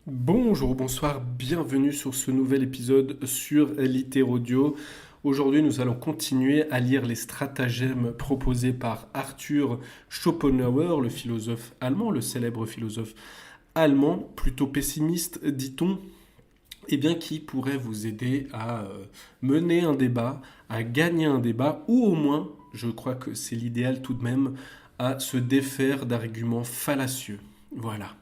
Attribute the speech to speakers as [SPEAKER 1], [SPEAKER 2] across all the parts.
[SPEAKER 1] Bonjour, bonsoir, bienvenue sur ce nouvel épisode sur Littérodio. Aujourd'hui, nous allons continuer à lire les stratagèmes proposés par Arthur Schopenhauer, le philosophe allemand, le célèbre philosophe allemand, plutôt pessimiste, dit-on, et bien qui pourrait vous aider à mener un débat, à gagner un débat, ou au moins, je crois que c'est l'idéal tout de même, à se défaire d'arguments fallacieux. Voilà.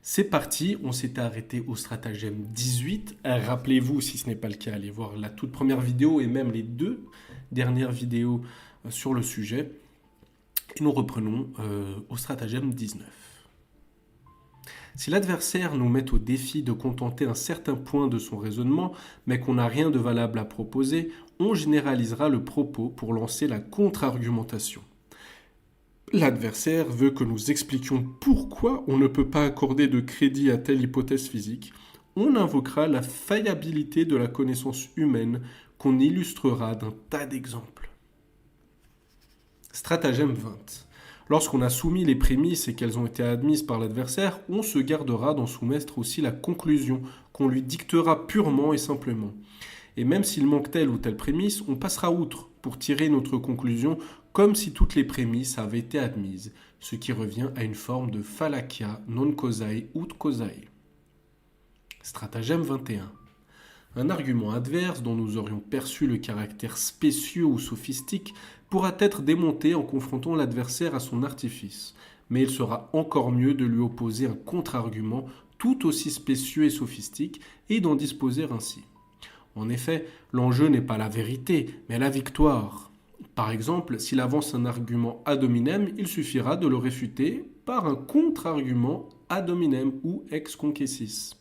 [SPEAKER 1] C'est parti, on s'était arrêté au stratagème 18. Rappelez-vous, si ce n'est pas le cas, allez voir la toute première vidéo et même les deux dernières vidéos sur le sujet. Et nous reprenons au stratagème 19. Si l'adversaire nous met au défi de contenter un certain point de son raisonnement, mais qu'on n'a rien de valable à proposer, on généralisera le propos pour lancer la contre-argumentation. L'adversaire veut que nous expliquions pourquoi on ne peut pas accorder de crédit à telle hypothèse physique. On invoquera la faillibilité de la connaissance humaine qu'on illustrera d'un tas d'exemples. Stratagème 20. Lorsqu'on a soumis les prémices et qu'elles ont été admises par l'adversaire, on se gardera d'en soumettre aussi la conclusion qu'on lui dictera purement et simplement. Et même s'il manque telle ou telle prémisse, on passera outre pour tirer notre conclusion comme si toutes les prémices avaient été admises, ce qui revient à une forme de fallacia non causae ut causae. Stratagème 21. Un argument adverse dont nous aurions perçu le caractère spécieux ou sophistique pourra être démonté en confrontant l'adversaire à son artifice, mais il sera encore mieux de lui opposer un contre-argument tout aussi spécieux et sophistique et d'en disposer ainsi. En effet, l'enjeu n'est pas la vérité, mais la victoire. Par exemple, s'il avance un argument ad hominem, il suffira de le réfuter par un contre-argument ad hominem ou ex concessis.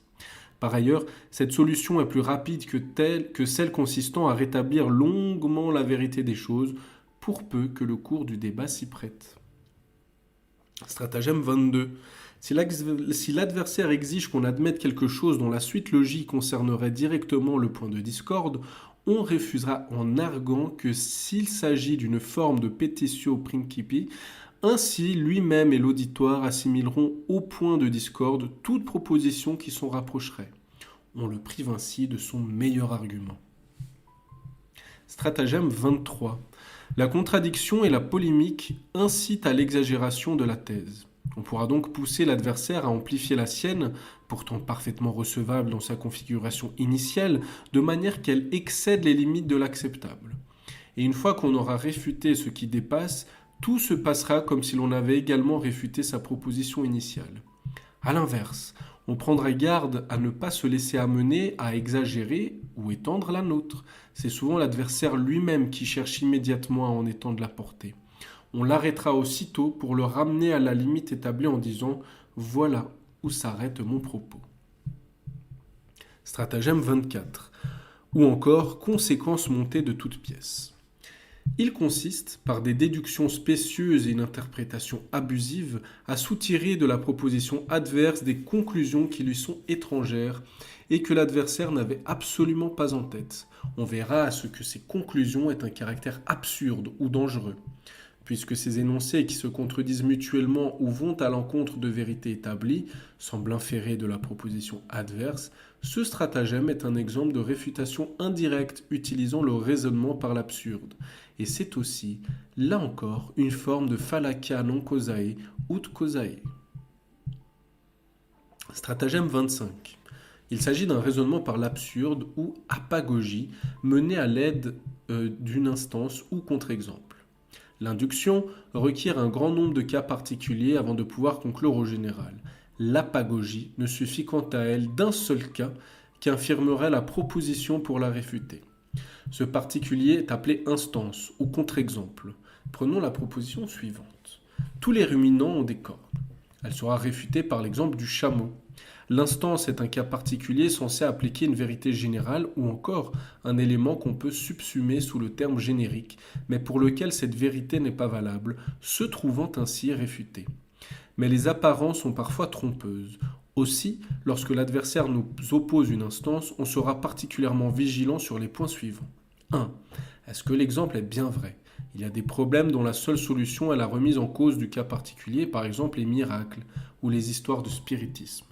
[SPEAKER 1] Par ailleurs, cette solution est plus rapide que celle consistant à rétablir longuement la vérité des choses, pour peu que le cours du débat s'y prête. Stratagème 22. Si l'adversaire exige qu'on admette quelque chose dont la suite logique concernerait directement le point de discorde, on refusera en arguant que s'il s'agit d'une forme de petitio principii, ainsi lui-même et l'auditoire assimileront au point de discorde toute proposition qui s'en rapprocherait. On le prive ainsi de son meilleur argument. Stratagème 23. La contradiction et la polémique incitent à l'exagération de la thèse. On pourra donc pousser l'adversaire à amplifier la sienne, pourtant parfaitement recevable dans sa configuration initiale, de manière qu'elle excède les limites de l'acceptable. Et une fois qu'on aura réfuté ce qui dépasse, tout se passera comme si l'on avait également réfuté sa proposition initiale. A l'inverse, on prendra garde à ne pas se laisser amener à exagérer ou étendre la nôtre. C'est souvent l'adversaire lui-même qui cherche immédiatement à en étendre la portée. On l'arrêtera aussitôt pour le ramener à la limite établie en disant « Voilà où s'arrête mon propos ». Stratagème 24. Ou encore conséquence montée de toutes pièces. Il consiste, par des déductions spécieuses et une interprétation abusive, à soutirer de la proposition adverse des conclusions qui lui sont étrangères et que l'adversaire n'avait absolument pas en tête. On verra à ce que ces conclusions aient un caractère absurde ou dangereux. Puisque ces énoncés qui se contredisent mutuellement ou vont à l'encontre de vérités établies semblent inférer de la proposition adverse, ce stratagème est un exemple de réfutation indirecte utilisant le raisonnement par l'absurde. Et c'est aussi, là encore, une forme de fallacia non causae ut causae. Stratagème 25. Il s'agit d'un raisonnement par l'absurde ou apagogie mené à l'aide d'une instance ou contre-exemple. L'induction requiert un grand nombre de cas particuliers avant de pouvoir conclure au général. L'apagogie ne suffit quant à elle d'un seul cas qui infirmerait la proposition pour la réfuter. Ce particulier est appelé instance ou contre-exemple. Prenons la proposition suivante. Tous les ruminants ont des cornes. Elle sera réfutée par l'exemple du chameau. L'instance est un cas particulier censé appliquer une vérité générale ou encore un élément qu'on peut subsumer sous le terme générique, mais pour lequel cette vérité n'est pas valable, se trouvant ainsi réfutée. Mais les apparences sont parfois trompeuses. Aussi, lorsque l'adversaire nous oppose une instance, on sera particulièrement vigilant sur les points suivants. 1. Est-ce que l'exemple est bien vrai ? Il y a des problèmes dont la seule solution est la remise en cause du cas particulier, par exemple les miracles ou les histoires de spiritisme.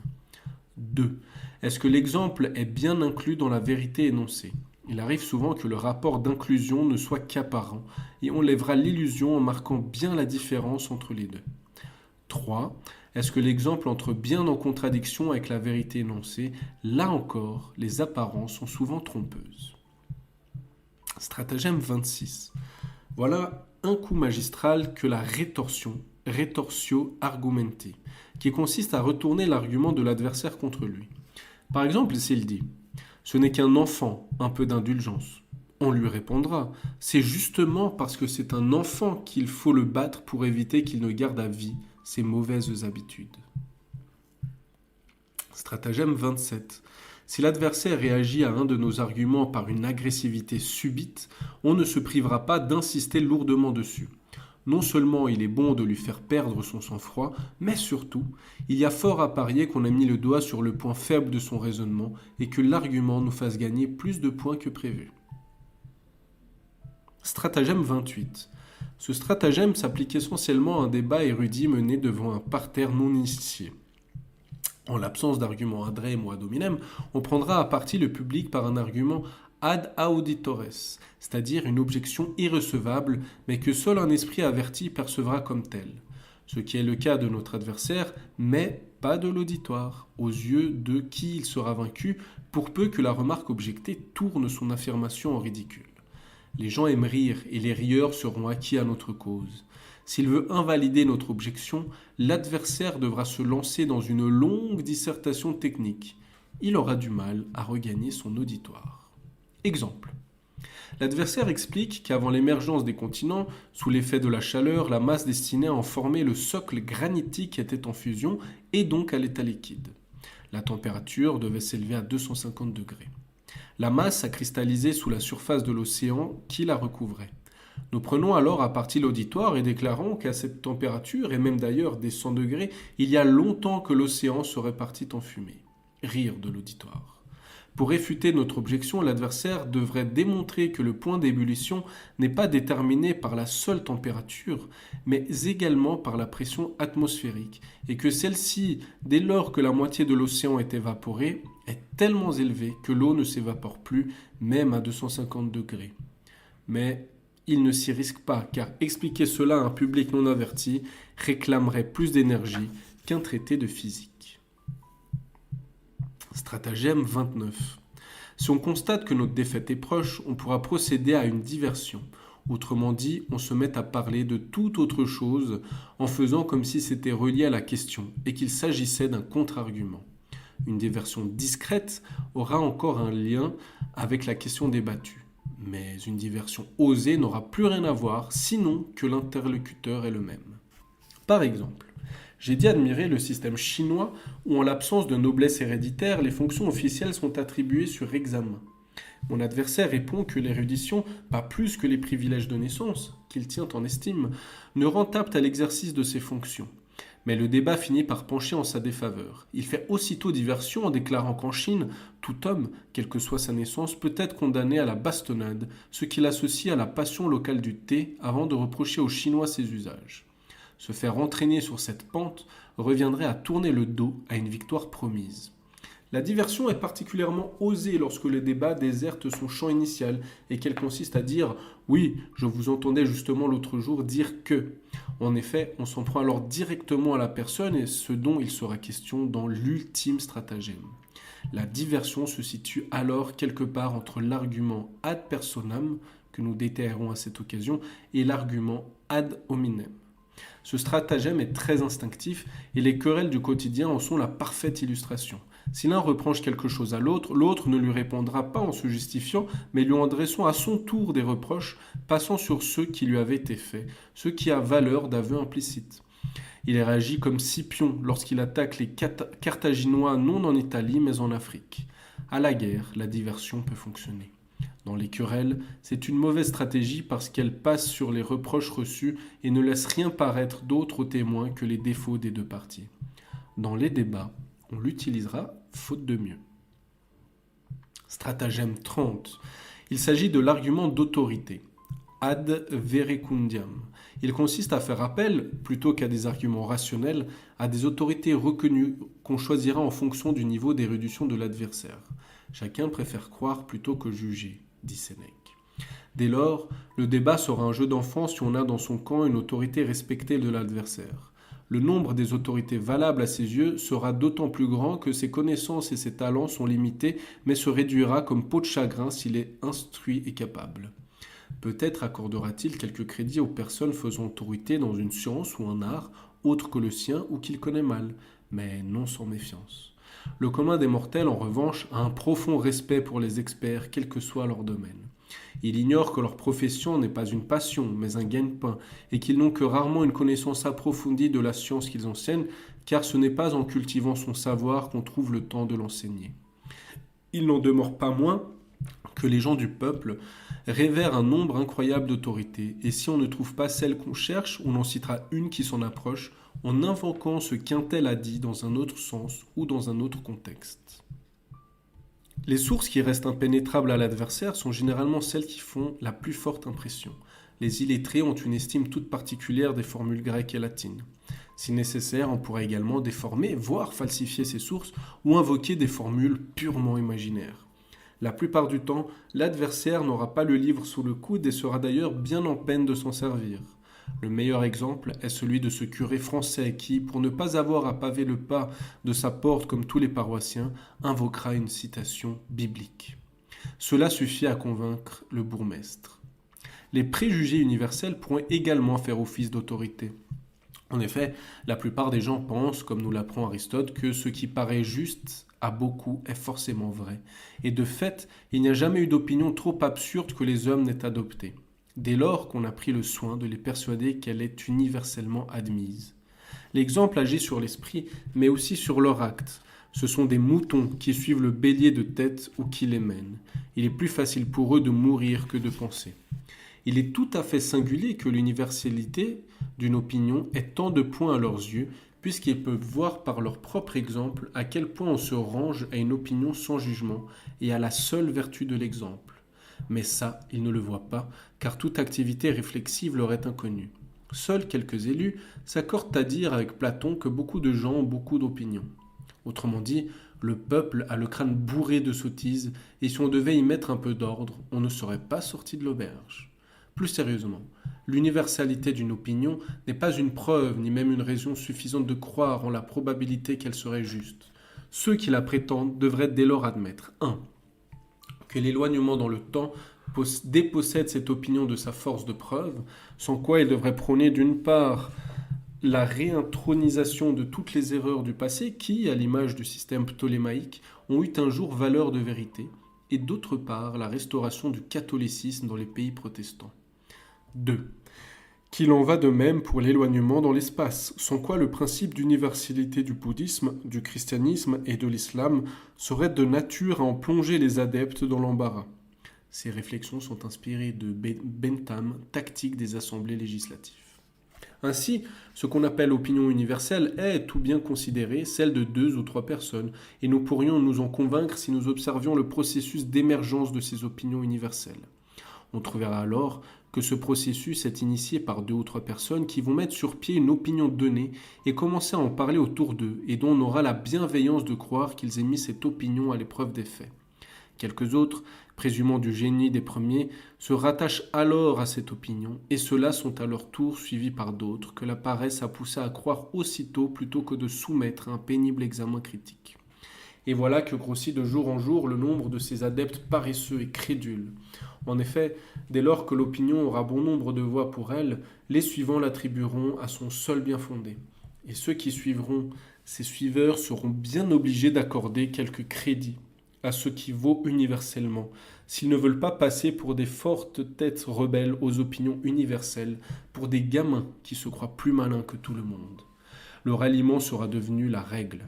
[SPEAKER 1] 2. Est-ce que l'exemple est bien inclus dans la vérité énoncée? Il arrive souvent que le rapport d'inclusion ne soit qu'apparent et on lèvera l'illusion en marquant bien la différence entre les deux. 3. Est-ce que l'exemple entre bien en contradiction avec la vérité énoncée? Là encore, les apparences sont souvent trompeuses. Stratagème 26. Voilà un coup magistral que la rétorsion, rétortio argumentae, qui consiste à retourner l'argument de l'adversaire contre lui. Par exemple, s'il dit « Ce n'est qu'un enfant, un peu d'indulgence », on lui répondra « C'est justement parce que c'est un enfant qu'il faut le battre pour éviter qu'il ne garde à vie ses mauvaises habitudes. » Stratagème 27. Si l'adversaire réagit à un de nos arguments par une agressivité subite, on ne se privera pas d'insister lourdement dessus. Non seulement il est bon de lui faire perdre son sang-froid, mais surtout, il y a fort à parier qu'on a mis le doigt sur le point faible de son raisonnement et que l'argument nous fasse gagner plus de points que prévu. Stratagème 28. Ce stratagème s'applique essentiellement à un débat érudit mené devant un parterre non initié. En l'absence d'argument ad rem ou ad hominem, on prendra à partie le public par un argument ad auditores, c'est-à-dire une objection irrecevable, mais que seul un esprit averti percevra comme telle. Ce qui est le cas de notre adversaire, mais pas de l'auditoire, aux yeux de qui il sera vaincu, pour peu que la remarque objectée tourne son affirmation en ridicule. Les gens aiment rire et les rieurs seront acquis à notre cause. S'il veut invalider notre objection, l'adversaire devra se lancer dans une longue dissertation technique. Il aura du mal à regagner son auditoire. Exemple. L'adversaire explique qu'avant l'émergence des continents, sous l'effet de la chaleur, la masse destinée à en former le socle granitique était en fusion et donc à l'état liquide. La température devait s'élever à 250 degrés. La masse a cristallisé sous la surface de l'océan qui la recouvrait. Nous prenons alors à partie l'auditoire et déclarons qu'à cette température, et même d'ailleurs des 100 degrés, il y a longtemps que l'océan serait parti en fumée. Rire de l'auditoire. Pour réfuter notre objection, l'adversaire devrait démontrer que le point d'ébullition n'est pas déterminé par la seule température, mais également par la pression atmosphérique, et que celle-ci, dès lors que la moitié de l'océan est évaporée, est tellement élevée que l'eau ne s'évapore plus, même à 250 degrés. Mais il ne s'y risque pas, car expliquer cela à un public non averti réclamerait plus d'énergie qu'un traité de physique. Stratagème 29. Si on constate que notre défaite est proche, on pourra procéder à une diversion. Autrement dit, on se met à parler de toute autre chose en faisant comme si c'était relié à la question et qu'il s'agissait d'un contre-argument. Une diversion discrète aura encore un lien avec la question débattue. Mais une diversion osée n'aura plus rien à voir, sinon que l'interlocuteur est le même. Par exemple, j'ai dit admirer le système chinois où, en l'absence de noblesse héréditaire, les fonctions officielles sont attribuées sur examen. Mon adversaire répond que l'érudition, pas plus que les privilèges de naissance, qu'il tient en estime, ne rend apte à l'exercice de ses fonctions. Mais le débat finit par pencher en sa défaveur. Il fait aussitôt diversion en déclarant qu'en Chine, tout homme, quelle que soit sa naissance, peut être condamné à la bastonnade, ce qu'il associe à la passion locale du thé avant de reprocher aux Chinois ses usages. Se faire entraîner sur cette pente reviendrait à tourner le dos à une victoire promise. La diversion est particulièrement osée lorsque le débat déserte son champ initial et qu'elle consiste à dire « Oui, je vous entendais justement l'autre jour dire que ». En effet, on s'en prend alors directement à la personne et ce dont il sera question dans l'ultime stratagème. La diversion se situe alors quelque part entre l'argument ad personam, que nous détaillerons à cette occasion, et l'argument ad hominem. Ce stratagème est très instinctif et les querelles du quotidien en sont la parfaite illustration. Si l'un reproche quelque chose à l'autre, l'autre ne lui répondra pas en se justifiant, mais lui en adressant à son tour des reproches, passant sur ceux qui lui avaient été faits, ce qui a valeur d'aveu implicite. Il réagit comme Scipion lorsqu'il attaque les Carthaginois non en Italie mais en Afrique. À la guerre, la diversion peut fonctionner. Dans les querelles, c'est une mauvaise stratégie parce qu'elle passe sur les reproches reçus et ne laisse rien paraître d'autre aux témoins que les défauts des deux parties. Dans les débats, on l'utilisera faute de mieux. Stratagème 30. Il s'agit de l'argument d'autorité. ad verecundiam. Il consiste à faire appel, plutôt qu'à des arguments rationnels, à des autorités reconnues qu'on choisira en fonction du niveau d'érudition de l'adversaire. Chacun préfère croire plutôt que juger, dit Sénèque. Dès lors, le débat sera un jeu d'enfant si on a dans son camp une autorité respectée de l'adversaire. Le nombre des autorités valables à ses yeux sera d'autant plus grand que ses connaissances et ses talents sont limités, mais se réduira comme peau de chagrin s'il est instruit et capable. Peut-être accordera-t-il quelques crédits aux personnes faisant autorité dans une science ou un art autre que le sien ou qu'il connaît mal, mais non sans méfiance. Le commun des mortels, en revanche, a un profond respect pour les experts, quel que soit leur domaine. Il ignore que leur profession n'est pas une passion, mais un gagne-pain, et qu'ils n'ont que rarement une connaissance approfondie de la science qu'ils enseignent, car ce n'est pas en cultivant son savoir qu'on trouve le temps de l'enseigner. Il n'en demeure pas moins que les gens du peuple révèrent un nombre incroyable d'autorités, et si on ne trouve pas celle qu'on cherche, on en citera une qui s'en approche, en invoquant ce qu'un tel a dit dans un autre sens ou dans un autre contexte. Les sources qui restent impénétrables à l'adversaire sont généralement celles qui font la plus forte impression. Les illettrés ont une estime toute particulière des formules grecques et latines. Si nécessaire, on pourrait également déformer, voire falsifier ces sources, ou invoquer des formules purement imaginaires. La plupart du temps, l'adversaire n'aura pas le livre sous le coude et sera d'ailleurs bien en peine de s'en servir. Le meilleur exemple est celui de ce curé français qui, pour ne pas avoir à paver le pas de sa porte comme tous les paroissiens, invoquera une citation biblique. Cela suffit à convaincre le bourgmestre. Les préjugés universels pourront également faire office d'autorité. En effet, la plupart des gens pensent, comme nous l'apprend Aristote, que ce qui paraît juste à beaucoup est forcément vrai. Et de fait, il n'y a jamais eu d'opinion trop absurde que les hommes n'aient adoptée, dès lors qu'on a pris le soin de les persuader qu'elle est universellement admise. L'exemple agit sur l'esprit, mais aussi sur leur acte. Ce sont des moutons qui suivent le bélier de tête ou qui les mènent. Il est plus facile pour eux de mourir que de penser. Il est tout à fait singulier que l'universalité d'une opinion ait tant de points à leurs yeux, puisqu'ils peuvent voir par leur propre exemple à quel point on se range à une opinion sans jugement et à la seule vertu de l'exemple. Mais ça, ils ne le voient pas, car toute activité réflexive leur est inconnue. Seuls quelques élus s'accordent à dire avec Platon que beaucoup de gens ont beaucoup d'opinions. Autrement dit, le peuple a le crâne bourré de sottises, et si on devait y mettre un peu d'ordre, on ne serait pas sorti de l'auberge. Plus sérieusement, l'universalité d'une opinion n'est pas une preuve ni même une raison suffisante de croire en la probabilité qu'elle serait juste. Ceux qui la prétendent devraient dès lors admettre 1. Que l'éloignement dans le temps dépossède cette opinion de sa force de preuve, sans quoi il devrait prôner d'une part la réintronisation de toutes les erreurs du passé qui, à l'image du système ptolémaïque, ont eu un jour valeur de vérité, et d'autre part la restauration du catholicisme dans les pays protestants. 2. Qu'il en va de même pour l'éloignement dans l'espace, sans quoi le principe d'universalité du bouddhisme, du christianisme et de l'islam serait de nature à en plonger les adeptes dans l'embarras. Ces réflexions sont inspirées de Bentham, Tactique des assemblées législatives. Ainsi, ce qu'on appelle opinion universelle est, tout bien considéré, celle de 2 ou 3 personnes, et nous pourrions nous en convaincre si nous observions le processus d'émergence de ces opinions universelles. On trouvera alors que ce processus est initié par 2 ou 3 personnes qui vont mettre sur pied une opinion donnée et commencer à en parler autour d'eux, et dont on aura la bienveillance de croire qu'ils aient mis cette opinion à l'épreuve des faits. Quelques autres, présumant du génie des premiers, se rattachent alors à cette opinion, et ceux-là sont à leur tour suivis par d'autres que la paresse a poussé à croire aussitôt plutôt que de soumettre à un pénible examen critique. Et voilà que grossit de jour en jour le nombre de ces adeptes paresseux et crédules. En effet, dès lors que l'opinion aura bon nombre de voix pour elle, les suivants l'attribueront à son seul bien fondé. Et ceux qui suivront ses suiveurs seront bien obligés d'accorder quelque crédit à ce qui vaut universellement, s'ils ne veulent pas passer pour des fortes têtes rebelles aux opinions universelles, pour des gamins qui se croient plus malins que tout le monde. Le ralliement sera devenu la règle.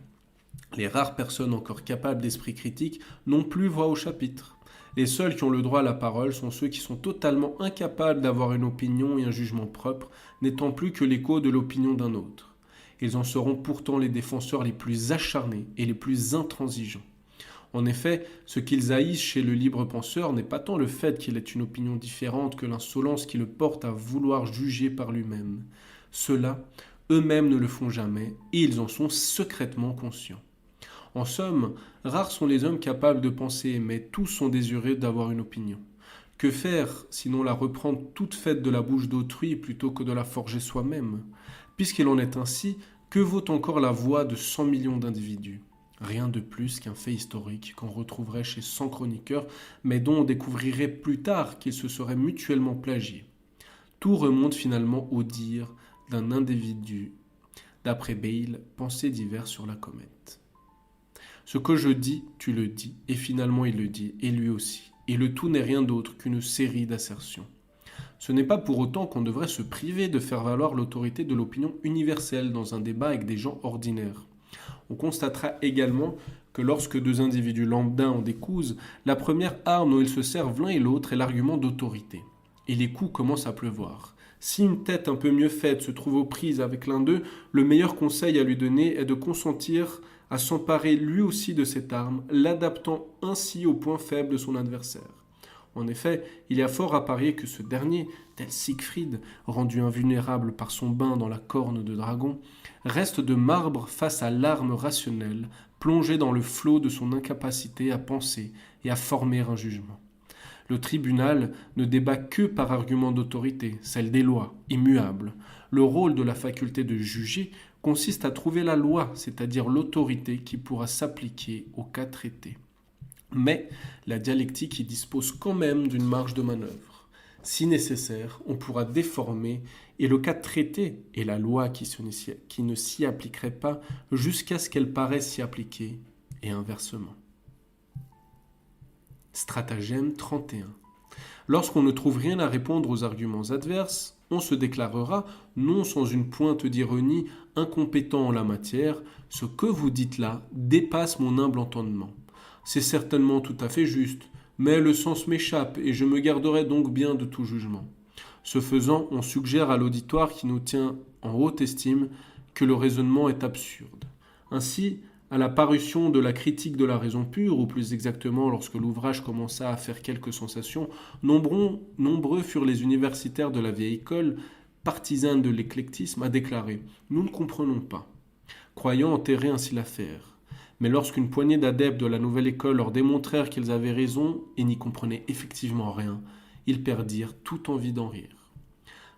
[SPEAKER 1] Les rares personnes encore capables d'esprit critique n'ont plus voix au chapitre. Les seuls qui ont le droit à la parole sont ceux qui sont totalement incapables d'avoir une opinion et un jugement propre, n'étant plus que l'écho de l'opinion d'un autre. Ils en seront pourtant les défenseurs les plus acharnés et les plus intransigeants. En effet, ce qu'ils haïssent chez le libre penseur n'est pas tant le fait qu'il ait une opinion différente que l'insolence qui le porte à vouloir juger par lui-même. Ceux-là, eux-mêmes ne le font jamais, et ils en sont secrètement conscients. En somme, rares sont les hommes capables de penser, mais tous sont désireux d'avoir une opinion. Que faire, sinon la reprendre toute faite de la bouche d'autrui plutôt que de la forger soi-même? Puisqu'il en est ainsi, que vaut encore la voix de 100 millions d'individus? Rien de plus qu'un fait historique qu'on retrouverait chez 100 chroniqueurs, mais dont on découvrirait plus tard qu'ils se seraient mutuellement plagiés. Tout remonte finalement au dire d'un individu. D'après Bale, pensées diverses sur la comète. Ce que je dis, tu le dis, et finalement il le dit, et lui aussi. Et le tout n'est rien d'autre qu'une série d'assertions. Ce n'est pas pour autant qu'on devrait se priver de faire valoir l'autorité de l'opinion universelle dans un débat avec des gens ordinaires. On constatera également que lorsque deux individus lambda en décousent, la première arme dont ils se servent l'un et l'autre est l'argument d'autorité. Et les coups commencent à pleuvoir. Si une tête un peu mieux faite se trouve aux prises avec l'un d'eux, le meilleur conseil à lui donner est de consentir à s'emparer lui aussi de cette arme, l'adaptant ainsi au point faible de son adversaire. En effet, il y a fort à parier que ce dernier, tel Siegfried, rendu invulnérable par son bain dans la corne de dragon, reste de marbre face à l'arme rationnelle, plongée dans le flot de son incapacité à penser et à former un jugement. Le tribunal ne débat que par argument d'autorité, celle des lois, immuables. Le rôle de la faculté de juger consiste à trouver la loi, c'est-à-dire l'autorité qui pourra s'appliquer au cas traité. Mais la dialectique y dispose quand même d'une marge de manœuvre. Si nécessaire, on pourra déformer et le cas traité et la loi qui ne s'y appliquerait pas jusqu'à ce qu'elle paraisse s'y appliquer et inversement. Stratagème 31. Lorsqu'on ne trouve rien à répondre aux arguments adverses, on se déclarera, non sans une pointe d'ironie, incompétent en la matière, ce que vous dites là dépasse mon humble entendement. C'est certainement tout à fait juste, mais le sens m'échappe et je me garderai donc bien de tout jugement. Ce faisant, on suggère à l'auditoire qui nous tient en haute estime que le raisonnement est absurde. Ainsi, à la parution de la critique de la raison pure, ou plus exactement lorsque l'ouvrage commença à faire quelques sensations, nombreux furent les universitaires de la vieille école, partisans de l'éclectisme, à déclarer « Nous ne comprenons pas », croyant enterrer ainsi l'affaire. Mais lorsqu'une poignée d'adeptes de la nouvelle école leur démontrèrent qu'ils avaient raison et n'y comprenaient effectivement rien, ils perdirent toute envie d'en rire.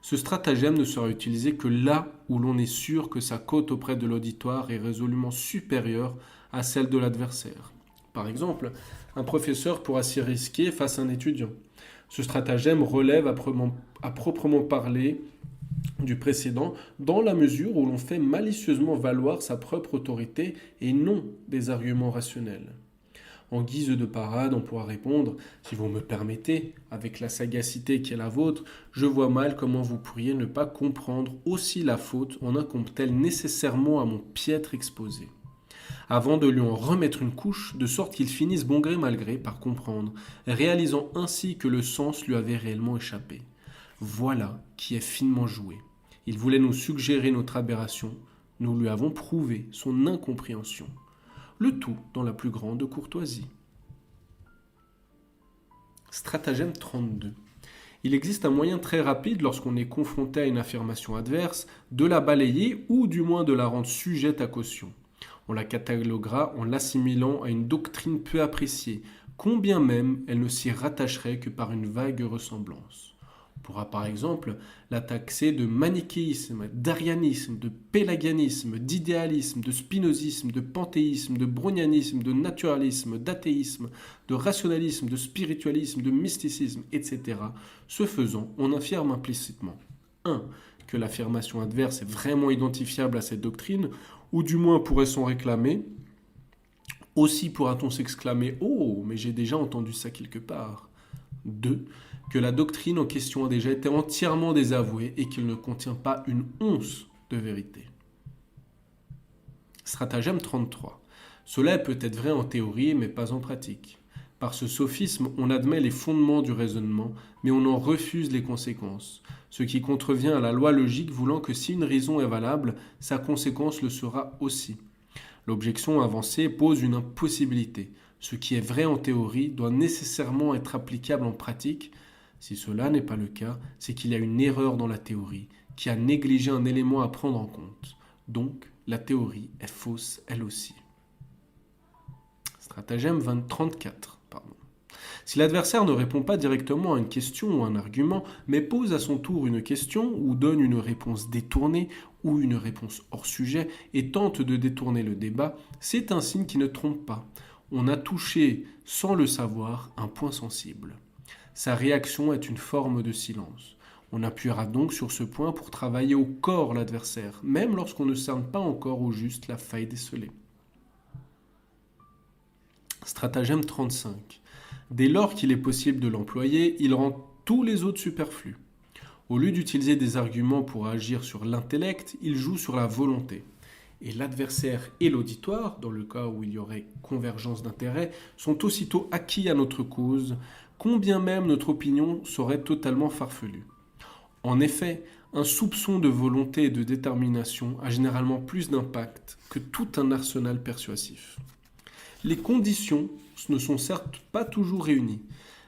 [SPEAKER 1] Ce stratagème ne sera utilisé que là où l'on est sûr que sa cote auprès de l'auditoire est résolument supérieure à celle de l'adversaire. Par exemple, un professeur pourra s'y risquer face à un étudiant. Ce stratagème relève à proprement parler du précédent dans la mesure où l'on fait malicieusement valoir sa propre autorité et non des arguments rationnels. En guise de parade, on pourra répondre « Si vous me permettez, avec la sagacité qui est la vôtre, je vois mal comment vous pourriez ne pas comprendre aussi la faute en incombe-t-elle nécessairement à mon piètre exposé ?» Avant de lui en remettre une couche, de sorte qu'il finisse bon gré mal gré par comprendre, réalisant ainsi que le sens lui avait réellement échappé. Voilà qui est finement joué. Il voulait nous suggérer notre aberration, nous lui avons prouvé son incompréhension. Le tout dans la plus grande courtoisie. Stratagème 32. Il existe un moyen très rapide lorsqu'on est confronté à une affirmation adverse de la balayer ou du moins de la rendre sujette à caution. On la cataloguera en l'assimilant à une doctrine peu appréciée, combien même elle ne s'y rattacherait que par une vague ressemblance. On pourra par exemple la taxer de manichéisme, d'arianisme, de pélagianisme, d'idéalisme, de spinozisme, de panthéisme, de brownianisme, de naturalisme, d'athéisme, de rationalisme, de spiritualisme, de mysticisme, etc. Ce faisant, on affirme implicitement 1. Que l'affirmation adverse est vraiment identifiable à cette doctrine, ou du moins pourrait s'en réclamer. Aussi pourra-t-on s'exclamer « Oh, mais j'ai déjà entendu ça quelque part ». 2. Que la doctrine en question a déjà été entièrement désavouée et qu'il ne contient pas une once de vérité. Stratagème 33. Cela peut être vrai en théorie, mais pas en pratique. Par ce sophisme, on admet les fondements du raisonnement, mais on en refuse les conséquences, ce qui contrevient à la loi logique voulant que si une raison est valable, sa conséquence le sera aussi. L'objection avancée pose une impossibilité. Ce qui est vrai en théorie doit nécessairement être applicable en pratique. Si cela n'est pas le cas, c'est qu'il y a une erreur dans la théorie, qui a négligé un élément à prendre en compte. Donc, la théorie est fausse elle aussi. Stratagème 34. Si l'adversaire ne répond pas directement à une question ou un argument, mais pose à son tour une question ou donne une réponse détournée ou une réponse hors sujet et tente de détourner le débat, c'est un signe qui ne trompe pas. On a touché, sans le savoir, un point sensible. Sa réaction est une forme de silence. On appuiera donc sur ce point pour travailler au corps l'adversaire, même lorsqu'on ne cerne pas encore au juste la faille décelée. Stratagème 35. Dès lors qu'il est possible de l'employer, il rend tous les autres superflus. Au lieu d'utiliser des arguments pour agir sur l'intellect, il joue sur la volonté. Et l'adversaire et l'auditoire, dans le cas où il y aurait convergence d'intérêts, sont aussitôt acquis à notre cause, combien même notre opinion serait totalement farfelue. En effet, un soupçon de volonté et de détermination a généralement plus d'impact que tout un arsenal persuasif. Les conditions ne sont certes pas toujours réunies,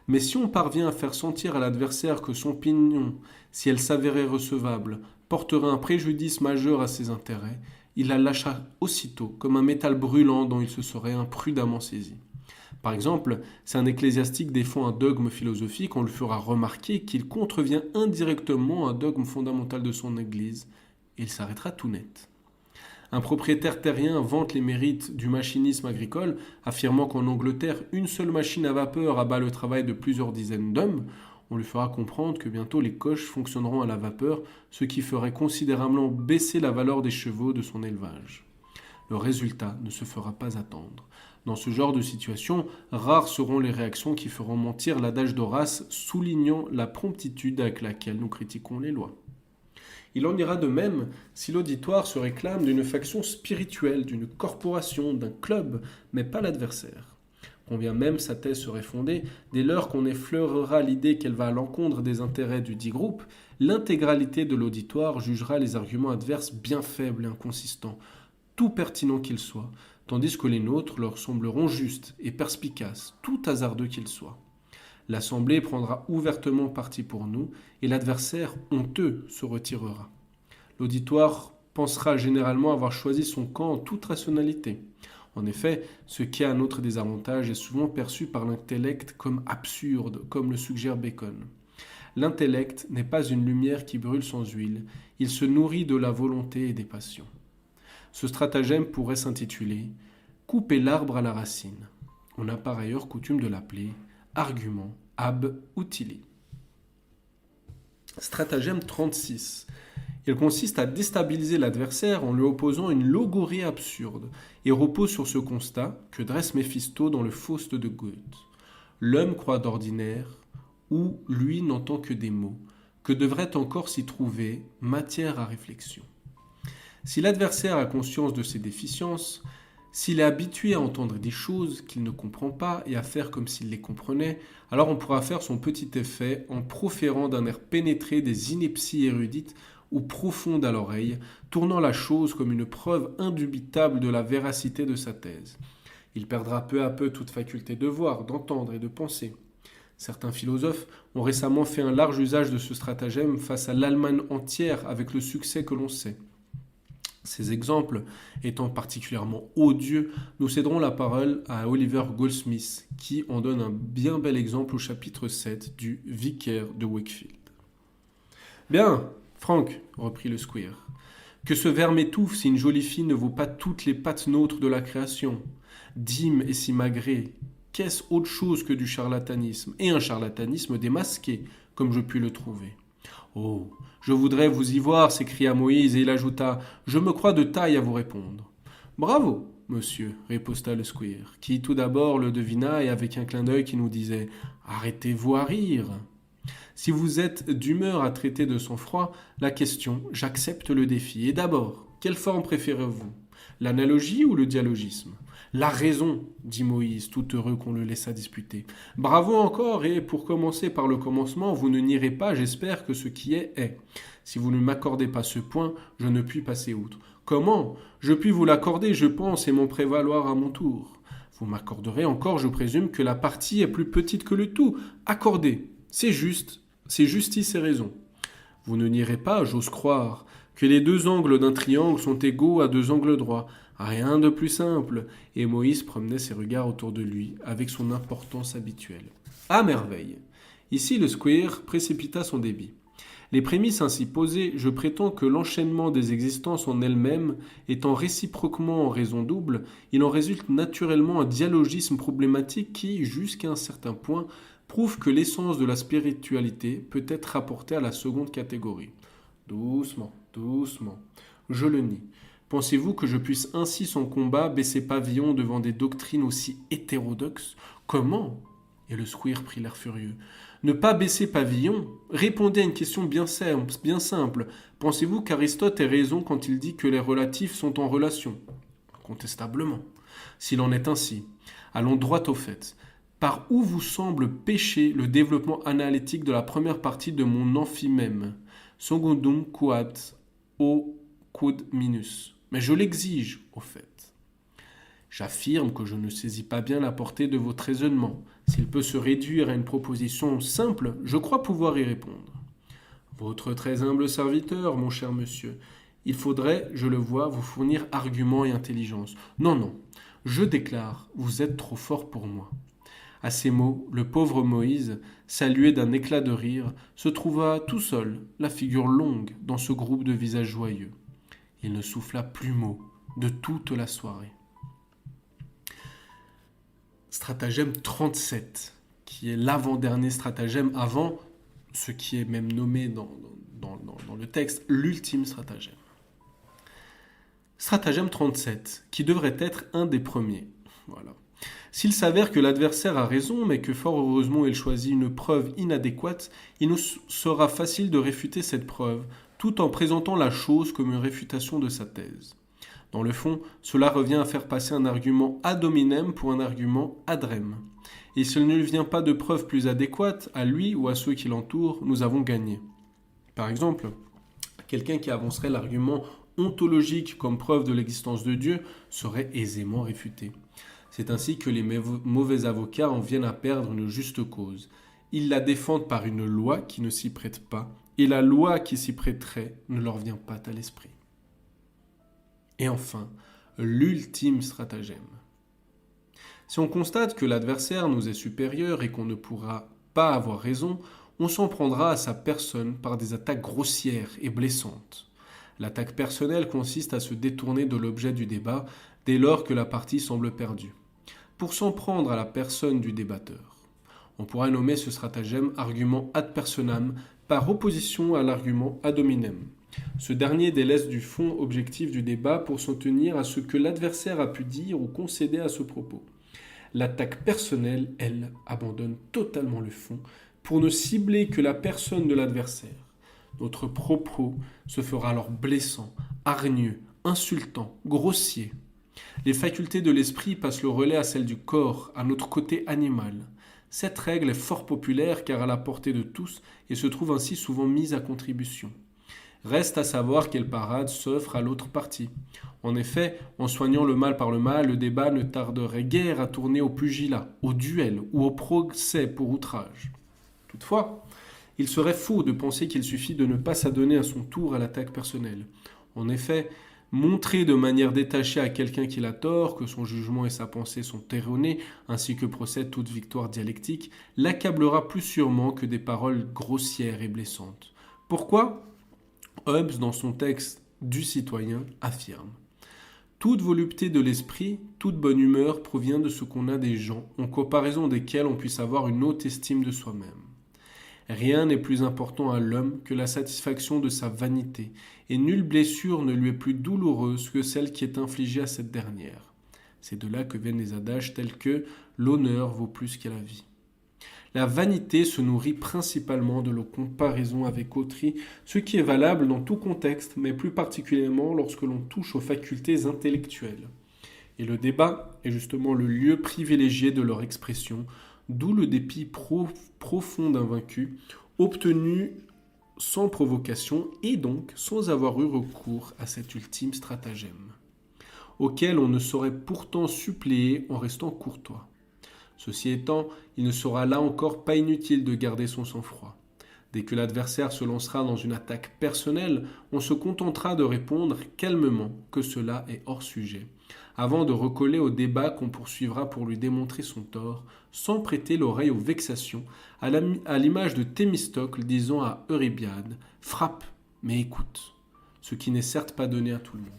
[SPEAKER 1] mais si on parvient à faire sentir à l'adversaire que son opinion, si elle s'avérait recevable, porterait un préjudice majeur à ses intérêts, il la lâcha aussitôt comme un métal brûlant dont il se serait imprudemment saisi. Par exemple, si un ecclésiastique défend un dogme philosophique, on lui fera remarquer qu'il contrevient indirectement à un dogme fondamental de son Église, et il s'arrêtera tout net. Un propriétaire terrien vante les mérites du machinisme agricole, affirmant qu'en Angleterre, une seule machine à vapeur abat le travail de plusieurs dizaines d'hommes. On lui fera comprendre que bientôt les coches fonctionneront à la vapeur, ce qui ferait considérablement baisser la valeur des chevaux de son élevage. Le résultat ne se fera pas attendre. Dans ce genre de situation, rares seront les réactions qui feront mentir l'adage d'Horace, soulignant la promptitude avec laquelle nous critiquons les lois. Il en ira de même si l'auditoire se réclame d'une faction spirituelle, d'une corporation, d'un club, mais pas l'adversaire. Combien même sa thèse serait fondée, dès lors qu'on effleurera l'idée qu'elle va à l'encontre des intérêts du dit groupe, l'intégralité de l'auditoire jugera les arguments adverses bien faibles et inconsistants, tout pertinents qu'ils soient, tandis que les nôtres leur sembleront justes et perspicaces, tout hasardeux qu'ils soient. L'Assemblée prendra ouvertement parti pour nous et l'adversaire, honteux, se retirera. L'auditoire pensera généralement avoir choisi son camp en toute rationalité. En effet, ce qui est à notre désavantage est souvent perçu par l'intellect comme absurde, comme le suggère Bacon. L'intellect n'est pas une lumière qui brûle sans huile, il se nourrit de la volonté et des passions. Ce stratagème pourrait s'intituler « Couper l'arbre à la racine ». On a par ailleurs coutume de l'appeler argument ab utili. Stratagème 36. Il consiste à déstabiliser l'adversaire en lui opposant une logorie absurde et repose sur ce constat que dresse Méphisto dans le Faust de Goethe. L'homme croit d'ordinaire, ou lui n'entend que des mots, que devrait encore s'y trouver matière à réflexion. Si l'adversaire a conscience de ses déficiences, s'il est habitué à entendre des choses qu'il ne comprend pas et à faire comme s'il les comprenait, alors on pourra faire son petit effet en proférant d'un air pénétré des inepties érudites ou profondes à l'oreille, tournant la chose comme une preuve indubitable de la véracité de sa thèse. Il perdra peu à peu toute faculté de voir, d'entendre et de penser. Certains philosophes ont récemment fait un large usage de ce stratagème face à l'Allemagne entière avec le succès que l'on sait. Ces exemples étant particulièrement odieux, nous céderons la parole à Oliver Goldsmith, qui en donne un bien bel exemple au chapitre 7 du Vicaire de Wakefield. « Bien, Franck, reprit le squire, que ce ver m'étouffe si une jolie fille ne vaut pas toutes les pattes nôtres de la création. Dîme et simagrée, qu'est-ce autre chose que du charlatanisme, et un charlatanisme démasqué, comme je puis le trouver. Oh, je voudrais vous y voir, s'écria Moïse, et il ajouta, je me crois de taille à vous répondre. Bravo, monsieur, riposta le squire, qui tout d'abord le devina et avec un clin d'œil qui nous disait, arrêtez-vous à rire. Si vous êtes d'humeur à traiter de sang-froid, la question, j'accepte le défi. Et d'abord, quelle forme préférez-vous? L'analogie ou le dialogisme? La raison, dit Moïse, tout heureux qu'on le laissa disputer. Bravo encore, et pour commencer par le commencement, vous ne nierez pas, j'espère, que ce qui est, est. Si vous ne m'accordez pas ce point, je ne puis passer outre. Comment? Je puis vous l'accorder, je pense, et m'en prévaloir à mon tour. Vous m'accorderez encore, je présume, que la partie est plus petite que le tout. Accordez. C'est juste. C'est justice et raison. Vous ne nierez pas, j'ose croire, que les deux angles d'un triangle sont égaux à deux angles droits. Rien de plus simple. Et Moïse promenait ses regards autour de lui, avec son importance habituelle. À merveille. Ici, le square précipita son débit. Les prémices ainsi posées, je prétends que l'enchaînement des existences en elles-mêmes étant réciproquement en raison double, il en résulte naturellement un dialogisme problématique qui, jusqu'à un certain point, prouve que l'essence de la spiritualité peut être rapportée à la seconde catégorie. Doucement, doucement. Je le nie. Pensez-vous que je puisse ainsi sans combat baisser pavillon devant des doctrines aussi hétérodoxes? Comment? Et le squire prit l'air furieux. Ne pas baisser pavillon? Répondez à une question bien simple. Pensez-vous qu'Aristote ait raison quand il dit que les relatifs sont en relation? Incontestablement. S'il en est ainsi, allons droit au fait. Par où vous semble pécher le développement analytique de la première partie de mon amphimème? Secundum quod o quod minus. Mais je l'exige, au fait. J'affirme que je ne saisis pas bien la portée de votre raisonnement. S'il peut se réduire à une proposition simple, je crois pouvoir y répondre. Votre très humble serviteur, mon cher monsieur, il faudrait, je le vois, vous fournir arguments et intelligence. Non, non, je déclare, vous êtes trop fort pour moi. À ces mots, le pauvre Moïse, salué d'un éclat de rire, se trouva tout seul, la figure longue, dans ce groupe de visages joyeux. Il ne souffla plus mot de toute la soirée. Stratagème 37, qui est l'avant-dernier stratagème avant ce qui est même nommé dans le texte l'ultime stratagème. Stratagème 37, qui devrait être un des premiers. Voilà. S'il s'avère que l'adversaire a raison, mais que fort heureusement il choisit une preuve inadéquate, il nous sera facile de réfuter cette preuve, tout en présentant la chose comme une réfutation de sa thèse. Dans le fond, cela revient à faire passer un argument ad hominem pour un argument ad rem. Et s'il ne vient pas de preuves plus adéquates, à lui ou à ceux qui l'entourent, nous avons gagné. Par exemple, quelqu'un qui avancerait l'argument ontologique comme preuve de l'existence de Dieu serait aisément réfuté. C'est ainsi que les mauvais avocats en viennent à perdre une juste cause. Ils la défendent par une loi qui ne s'y prête pas, et la loi qui s'y prêterait ne leur vient pas à l'esprit. Et enfin, l'ultime stratagème. Si on constate que l'adversaire nous est supérieur et qu'on ne pourra pas avoir raison, on s'en prendra à sa personne par des attaques grossières et blessantes. L'attaque personnelle consiste à se détourner de l'objet du débat dès lors que la partie semble perdue, pour s'en prendre à la personne du débatteur. On pourra nommer ce stratagème argument ad personam par opposition à l'argument ad hominem. Ce dernier délaisse du fond objectif du débat pour s'en tenir à ce que l'adversaire a pu dire ou concéder à ce propos. L'attaque personnelle, elle, abandonne totalement le fond pour ne cibler que la personne de l'adversaire. Notre propos se fera alors blessant, hargneux, insultant, grossier. Les facultés de l'esprit passent le relais à celles du corps, à notre côté animal. Cette règle est fort populaire car à la portée de tous et se trouve ainsi souvent mise à contribution. Reste à savoir quelle parade s'offre à l'autre partie. En effet, en soignant le mal par le mal, le débat ne tarderait guère à tourner au pugilat, au duel ou au procès pour outrage. Toutefois, il serait faux de penser qu'il suffit de ne pas s'adonner à son tour à l'attaque personnelle. En effet, montrer de manière détachée à quelqu'un qu'il a tort, que son jugement et sa pensée sont erronés, ainsi que procède toute victoire dialectique, l'accablera plus sûrement que des paroles grossières et blessantes. Pourquoi ? Hobbes, dans son texte du citoyen, affirme « Toute volupté de l'esprit, toute bonne humeur provient de ce qu'on a des gens, en comparaison desquels on puisse avoir une haute estime de soi-même. Rien n'est plus important à l'homme que la satisfaction de sa vanité, et nulle blessure ne lui est plus douloureuse que celle qui est infligée à cette dernière. C'est de là que viennent les adages tels que « l'honneur vaut plus que la vie ». La vanité se nourrit principalement de la comparaison avec autrui, ce qui est valable dans tout contexte, mais plus particulièrement lorsque l'on touche aux facultés intellectuelles. Et le débat est justement le lieu privilégié de leur expression, d'où le dépit profond d'un vaincu, obtenu sans provocation et donc sans avoir eu recours à cet ultime stratagème, auquel on ne saurait pourtant suppléer en restant courtois. Ceci étant, il ne sera là encore pas inutile de garder son sang-froid. Dès que l'adversaire se lancera dans une attaque personnelle, on se contentera de répondre calmement que cela est hors sujet, avant de recoller au débat qu'on poursuivra pour lui démontrer son tort, sans prêter l'oreille aux vexations, à l'image de Thémistocle disant à Eurybiade « Frappe, mais écoute », ce qui n'est certes pas donné à tout le monde.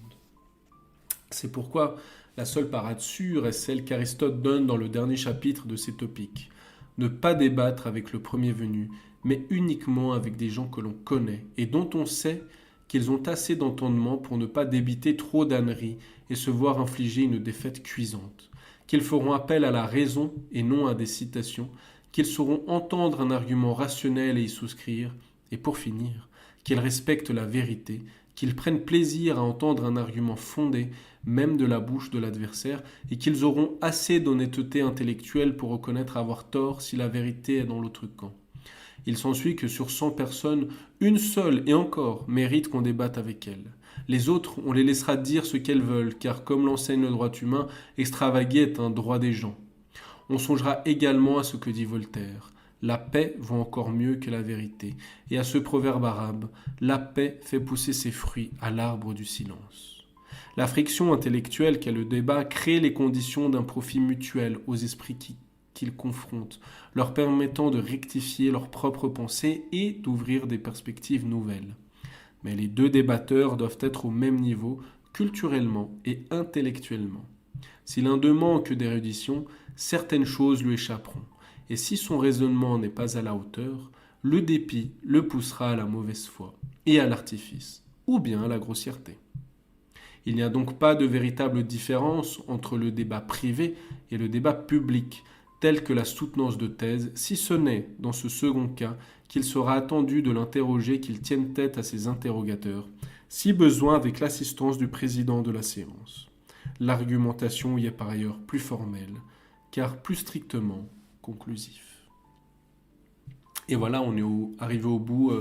[SPEAKER 1] C'est pourquoi la seule parade sûre est celle qu'Aristote donne dans le dernier chapitre de ses topiques. Ne pas débattre avec le premier venu, mais uniquement avec des gens que l'on connaît et dont on sait qu'ils ont assez d'entendement pour ne pas débiter trop d'âneries et se voir infliger une défaite cuisante, qu'ils feront appel à la raison et non à des citations, qu'ils sauront entendre un argument rationnel et y souscrire, et pour finir, qu'ils respectent la vérité, qu'ils prennent plaisir à entendre un argument fondé, même de la bouche de l'adversaire, et qu'ils auront assez d'honnêteté intellectuelle pour reconnaître avoir tort si la vérité est dans l'autre camp. Il s'ensuit que sur 100 personnes, une seule, et encore, mérite qu'on débatte avec elle. Les autres, on les laissera dire ce qu'elles veulent, car comme l'enseigne le droit humain, extravaguer est un droit des gens. On songera également à ce que dit Voltaire. La paix vaut encore mieux que la vérité. Et à ce proverbe arabe, la paix fait pousser ses fruits à l'arbre du silence. La friction intellectuelle qu'est le débat crée les conditions d'un profit mutuel aux esprits qu'ils confrontent, leur permettant de rectifier leurs propres pensées et d'ouvrir des perspectives nouvelles. Mais les deux débatteurs doivent être au même niveau, culturellement et intellectuellement. Si l'un d'eux manque d'érudition, certaines choses lui échapperont. Et si son raisonnement n'est pas à la hauteur, le dépit le poussera à la mauvaise foi et à l'artifice, ou bien à la grossièreté. Il n'y a donc pas de véritable différence entre le débat privé et le débat public, tel que la soutenance de thèse, si ce n'est, dans ce second cas, qu'il sera attendu de l'interroger qu'il tienne tête à ses interrogateurs, si besoin avec l'assistance du président de la séance. L'argumentation y est par ailleurs plus formelle, car plus strictement conclusif. Et voilà, on est arrivé au bout,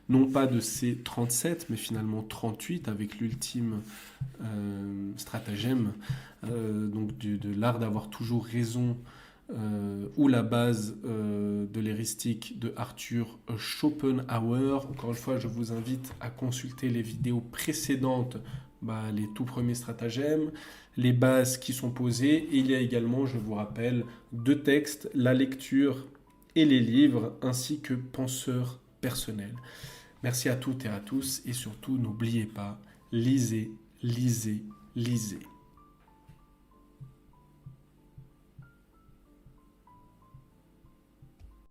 [SPEAKER 1] non pas de ces 37, mais finalement 38, avec l'ultime stratagème, donc de l'art d'avoir toujours raison, ou la base de l'héristique de Arthur Schopenhauer. Encore une fois, je vous invite à consulter les vidéos précédentes, les tout premiers stratagèmes, les bases qui sont posées. Et il y a également, je vous rappelle, 2 textes, la lecture et les livres, ainsi que penseurs personnels. Merci à toutes et à tous, et surtout, n'oubliez pas, lisez, lisez, lisez.